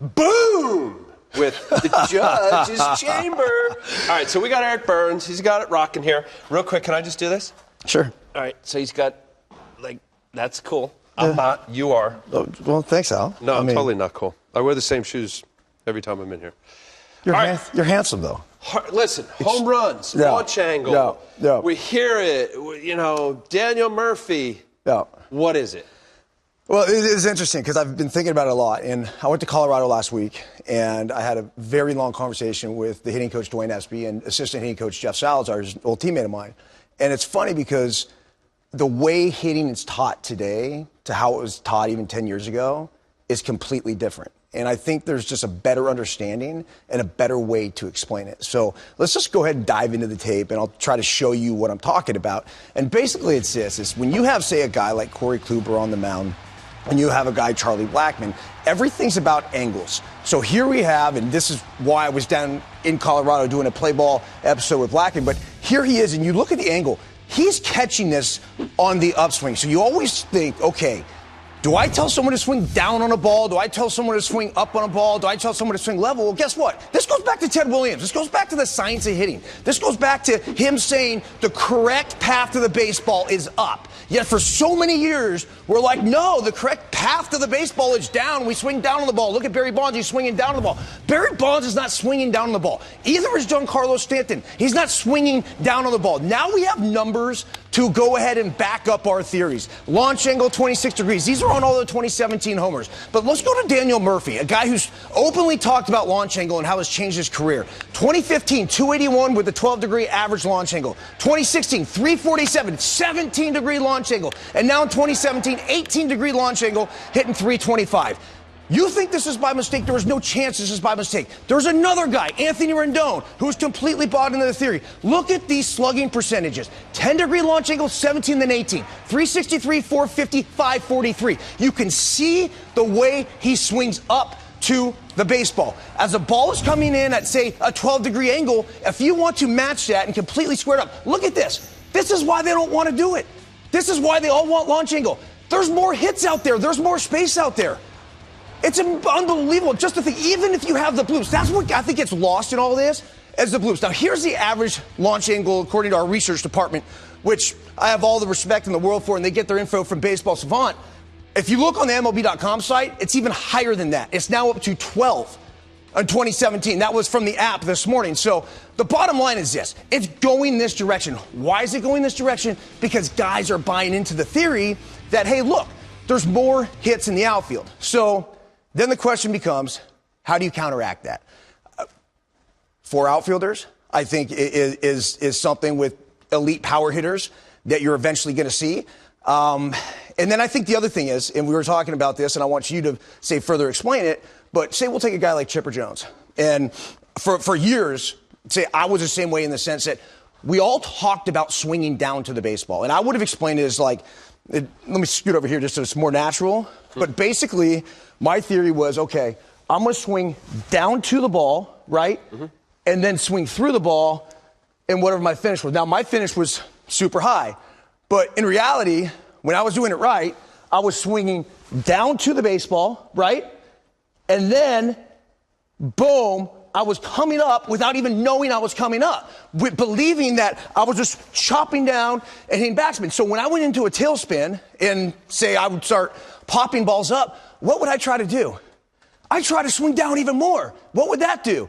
Boom! With the judge's chamber. All right, so we got Eric Burns. He's got it rocking here. Real quick, can I just do this? Sure. All right, so he's got, that's cool. I'm not. You are. Oh, well, thanks, Al. No, I'm totally not cool. I wear the same shoes every time I'm in here. You're handsome, though. Listen, home runs, launch angle. Yeah. We hear it. Daniel Murphy. Yeah. What is it? Well, it is interesting because I've been thinking about it a lot. And I went to Colorado last week, and I had a very long conversation with the hitting coach, Dwayne Espy, and assistant hitting coach, Jeff Salazar, who's an old teammate of mine. And it's funny because the way hitting is taught today to how it was taught even 10 years ago is completely different. And I think there's just a better understanding and a better way to explain it. So let's just go ahead and dive into the tape, and I'll try to show you what I'm talking about. And basically it's this, is when you have, say, a guy like Corey Kluber on the mound, and you have a guy, Charlie Blackmon, everything's about angles. So here we have, and this is why I was down in Colorado doing a play ball episode with Blackmon, but here he is, and you look at the angle, he's catching this on the upswing. So you always think, okay, do I tell someone to swing down on a ball? Do I tell someone to swing up on a ball? Do I tell someone to swing level? Well, guess what? This goes back to Ted Williams. This goes back to the science of hitting. This goes back to him saying the correct path to the baseball is up. Yet for so many years, we're like, no, the correct path to the baseball is down. We swing down on the ball. Look at Barry Bonds. He's swinging down on the ball. Barry Bonds is not swinging down on the ball. Either is Giancarlo Stanton. He's not swinging down on the ball. Now we have numbers to go ahead and back up our theories. Launch angle, 26 degrees. These are on all the 2017 homers. But let's go to Daniel Murphy, a guy who's openly talked about launch angle and how it's changed his career. 2015, 281 with a 12-degree average launch angle. 2016, 347, 17-degree launch angle. And now in 2017, 18-degree launch angle, hitting 325. You think this is by mistake? There was no chance this is by mistake. There's another guy, Anthony Rendon, who's completely bought into the theory. Look at these slugging percentages. 10-degree launch angle, 17 than 18. 363, 450, 543. You can see the way he swings up to the baseball. As the ball is coming in at, say, a 12-degree angle, if you want to match that and completely square it up, look at this. This is why they don't want to do it. This is why they all want launch angle. There's more hits out there. There's more space out there. It's unbelievable. Just to think, even if you have the bloops, that's what I think gets lost in all this, as the bloops. Now, here's the average launch angle according to our research department, which I have all the respect in the world for, and they get their info from Baseball Savant. If you look on the MLB.com site, it's even higher than that. It's now up to 12 in 2017. That was from the app this morning. So the bottom line is this. It's going this direction. Why is it going this direction? Because guys are buying into the theory that, hey, look, there's more hits in the outfield. So then the question becomes, how do you counteract that? For outfielders, I think is something with elite power hitters that you're eventually going to see. And then I think the other thing is, and we were talking about this, and I want you to say further explain it, but say we'll take a guy like Chipper Jones. And for years, say I was the same way in the sense that we all talked about swinging down to the baseball. And I would have explained it as like, let me scoot over here just so it's more natural. But basically, my theory was, okay, I'm going to swing down to the ball, right? Mm-hmm. And then swing through the ball and whatever my finish was. Now, my finish was super high. But in reality, when I was doing it right, I was swinging down to the baseball, right? And then, boom, I was coming up without even knowing I was coming up, believing that I was just chopping down and hitting backspin. So when I went into a tailspin and, say, I would start popping balls up, what would I try to do? I'd try to swing down even more. What would that do?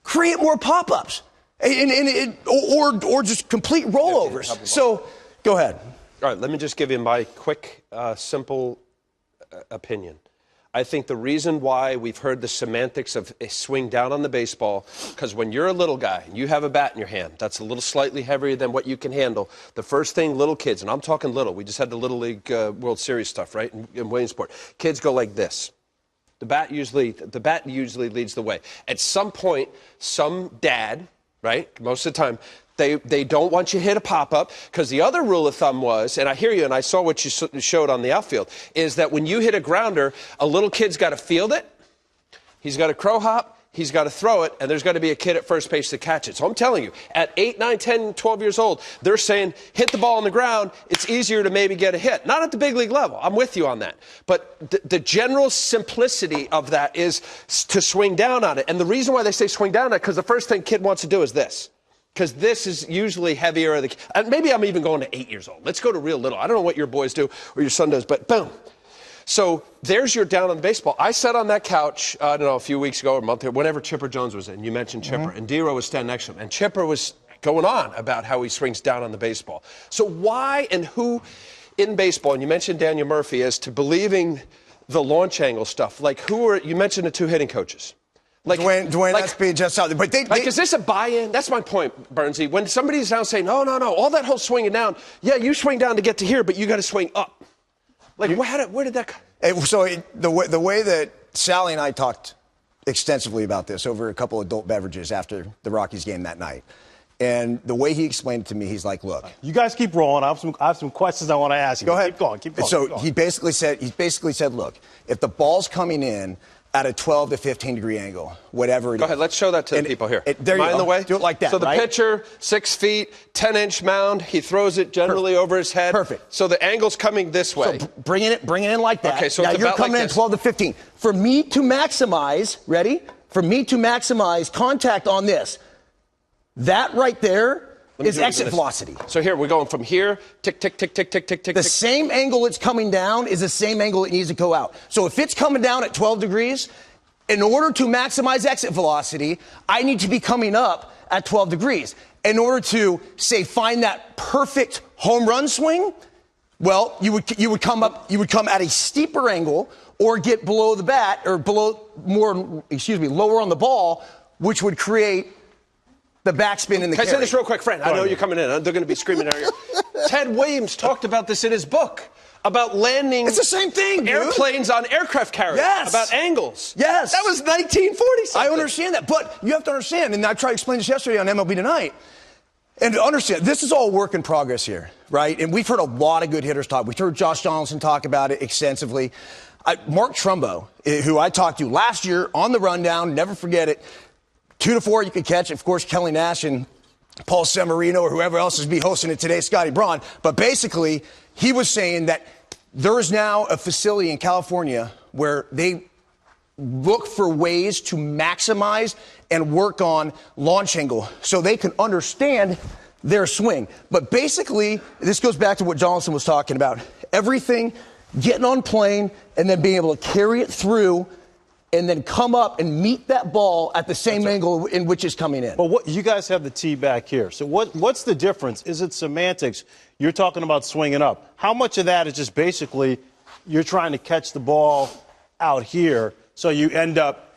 Create more pop-ups or just complete rollovers. So go ahead. All right, let me just give you my quick, simple opinion. I think the reason why we've heard the semantics of a swing down on the baseball, because when you're a little guy and you have a bat in your hand that's a little slightly heavier than what you can handle, the first thing little kids, and I'm talking little, we just had the Little League World Series stuff, right, in Williamsport. Kids go like this. The bat usually leads the way. At some point, some dad, right, most of the time, they don't want you to hit a pop-up because the other rule of thumb was, and I hear you and I saw what you showed on the outfield, is that when you hit a grounder, a little kid's got to field it, he's got to crow hop, he's got to throw it, and there's got to be a kid at first base to catch it. So I'm telling you, at 8, 9, 10, 12 years old, they're saying, hit the ball on the ground, it's easier to maybe get a hit. Not at the big league level. I'm with you on that. But the general simplicity of that is to swing down on it. And the reason why they say swing down on it, because the first thing kid wants to do is this. Because this is usually heavier. And maybe I'm even going to 8 years old. Let's go to real little. I don't know what your boys do or your son does, but boom. So there's your down on the baseball. I sat on that couch, I don't know, a few weeks ago or a month ago, whenever Chipper Jones was in. You mentioned Chipper. And D-Row was standing next to him. And Chipper was going on about how he swings down on the baseball. So why and who in baseball, and you mentioned Daniel Murphy, as to believing the launch angle stuff, like who are, you mentioned the two hitting coaches. Like Dwayne Espy, just out there. But is this a buy-in? That's my point, Bernsey. When somebody's now saying, no, all that whole swinging down, yeah, you swing down to get to here, but you got to swing up. Like, where did that come? So the way that Sally and I talked extensively about this over a couple of adult beverages after the Rockies game that night, and the way he explained it to me, he's like, look. You guys keep rolling. I have some questions I want to ask you. Go ahead. Keep going. So he basically said, look, if the ball's coming in at a 12 to 15 degree angle, whatever it is. Go ahead, let's show that to the people here. There you go. In the way? Do it like that, So the right? pitcher, 6 feet, 10-inch mound, he throws it generally over his head. Perfect. So the angle's coming this way. So bring it in like that. Okay, so now it's you're about coming like in this. 12 to 15. For me to maximize, ready? For me to maximize contact on this, that right there is exit velocity. So here, we're going from here, tick, tick, tick, tick, tick, tick, tick. The same angle it's coming down is the same angle it needs to go out. So if it's coming down at 12 degrees, in order to maximize exit velocity, I need to be coming up at 12 degrees. In order to, say, find that perfect home run swing, well, you would come at a steeper angle or get below the bat or lower on the ball, which would create the backspin in the Can I carry. say this real quick, friend? I know you're coming in. They're going to be screaming at you. Ted Williams talked about this in his book. About landing. It's the same thing, airplanes on aircraft carriers. Yes. About angles. Yes. That was 1940 something. I understand that, but you have to understand, and I tried to explain this yesterday on MLB Tonight, and to understand, this is all work in progress here, right? And we've heard a lot of good hitters talk. We've heard Josh Donaldson talk about it extensively. Mark Trumbo, who I talked to last year on the rundown, never forget it, 2 to 4 you could catch. Of course, Kelly Nash and Paul Semerino or whoever else is be hosting it today, Scotty Braun. But basically, he was saying that there is now a facility in California where they look for ways to maximize and work on launch angle so they can understand their swing. But basically, this goes back to what Johnson was talking about. Everything, getting on plane and then being able to carry it through and then come up and meet that ball at the same angle in which it's coming in. Well, you guys have the tee back here. So what's the difference? Is it semantics? You're talking about swinging up. How much of that is just basically you're trying to catch the ball out here, so you end up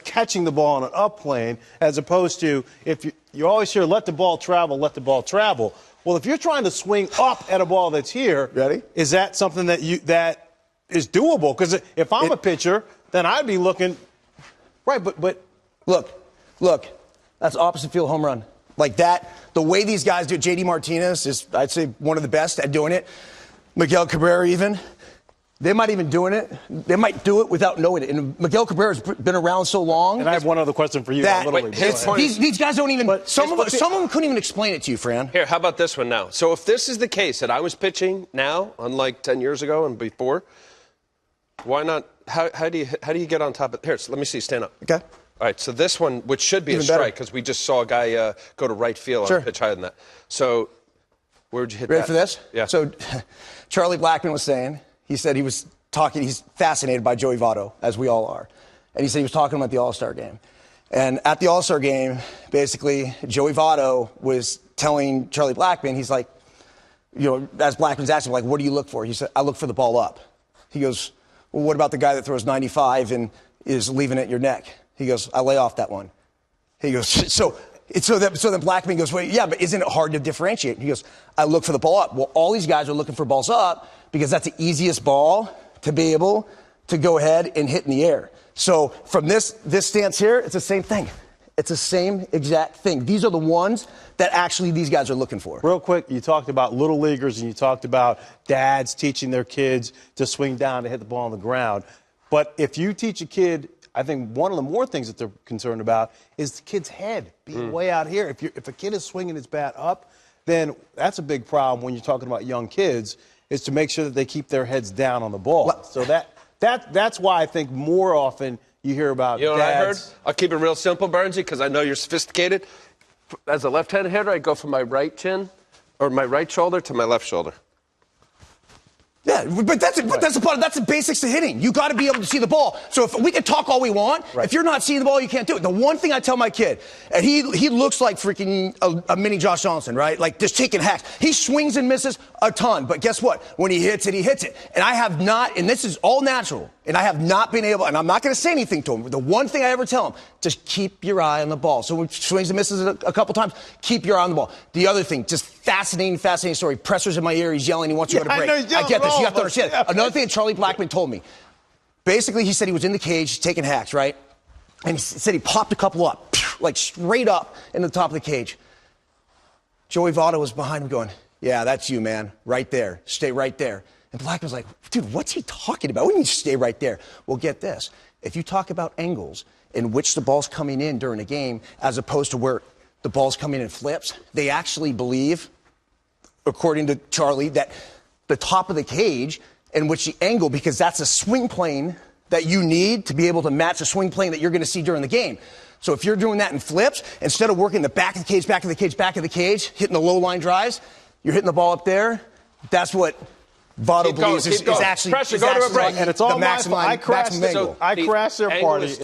catching the ball on an up plane, as opposed to if you always hear let the ball travel, let the ball travel. Well, if you're trying to swing up at a ball that's here, ready? Is that something that is doable? Because if I'm a pitcher, then I'd be looking right. But look, that's opposite field home run. Like that, the way these guys do it, J.D. Martinez is, I'd say, one of the best at doing it. Miguel Cabrera even. They might even doing it. They might do it without knowing it. And Miguel Cabrera's been around so long. And I have one other question for you. These guys don't even. Some of them couldn't even explain it to you, Fran. Here, how about this one now? So if this is the case that I was pitching now, unlike 10 years ago and before, why not? How do you get on top of? Here, so let me see. Stand up. Okay. All right, so this one, which should be Even a strike, because we just saw a guy go to right field on a pitch higher than that. So where'd you hit Ready that? for this? Yeah. So Charlie Blackmon was saying, he said he was talking, he's fascinated by Joey Votto, as we all are. And he said he was talking about the All-Star game. And at the All-Star game, basically, Joey Votto was telling Charlie Blackmon, he's like, as Blackman's asking, like, what do you look for? He said, I look for the ball up. He goes, well, what about the guy that throws 95 and is leaving it at your neck? He goes, I lay off that one. He goes, so then Blackmon goes, well, yeah, but isn't it hard to differentiate? He goes, I look for the ball up. Well, all these guys are looking for balls up because that's the easiest ball to be able to go ahead and hit in the air. So from this stance here, it's the same thing. It's the same exact thing. These are the ones that actually these guys are looking for. Real quick, you talked about little leaguers and you talked about dads teaching their kids to swing down to hit the ball on the ground. But if you teach a kid I think one of the more things that they're concerned about is the kid's head being way out here. If a kid is swinging his bat up, then that's a big problem when you're talking about young kids, is to make sure that they keep their heads down on the ball. Well, so that's why I think more often you hear about You know what I heard? dads. I'll keep it real simple, Bernsey, because I know you're sophisticated. As a left-handed hitter, I go from my right chin or my right shoulder to my left shoulder. Yeah, but that's the part. That's the basics to hitting. You got to be able to see the ball. So if we can talk all we want, if you're not seeing the ball, you can't do it. The one thing I tell my kid, and he looks like freaking a mini Josh Johnson, right? Like just taking hacks. He swings and misses a ton, but guess what? When he hits it, he hits it. And I have not, and this is all natural, and I have not been able, and I'm not going to say anything to him. The one thing I ever tell him, just keep your eye on the ball. So when he swings and misses it a couple times, keep your eye on the ball. The other thing, just fascinating story. Pressure's in my ear. He's yelling. He wants to go to break. I get this. You have to understand. Another thing that Charlie Blackmon told me. Basically, he said he was in the cage taking hacks, right? And he said he popped a couple up, like straight up in the top of the cage. Joey Votto was behind him going, yeah, that's you, man. Right there. Stay right there. And Blackman's like, dude, what's he talking about? What do you mean stay right there? Well, get this. If you talk about angles in which the ball's coming in during a game as opposed to where the ball's coming in flips, they actually believe, according to Charlie, that the top of the cage in which the angle, because that's a swing plane that you need to be able to match a swing plane that you're going to see during the game. So if you're doing that in flips, instead of working the back of the cage, back of the cage, back of the cage, hitting the low line drives, you're hitting the ball up there. That's what Votto believes is actually Pressure, go to a break. And it's all my fault. I crashed their party.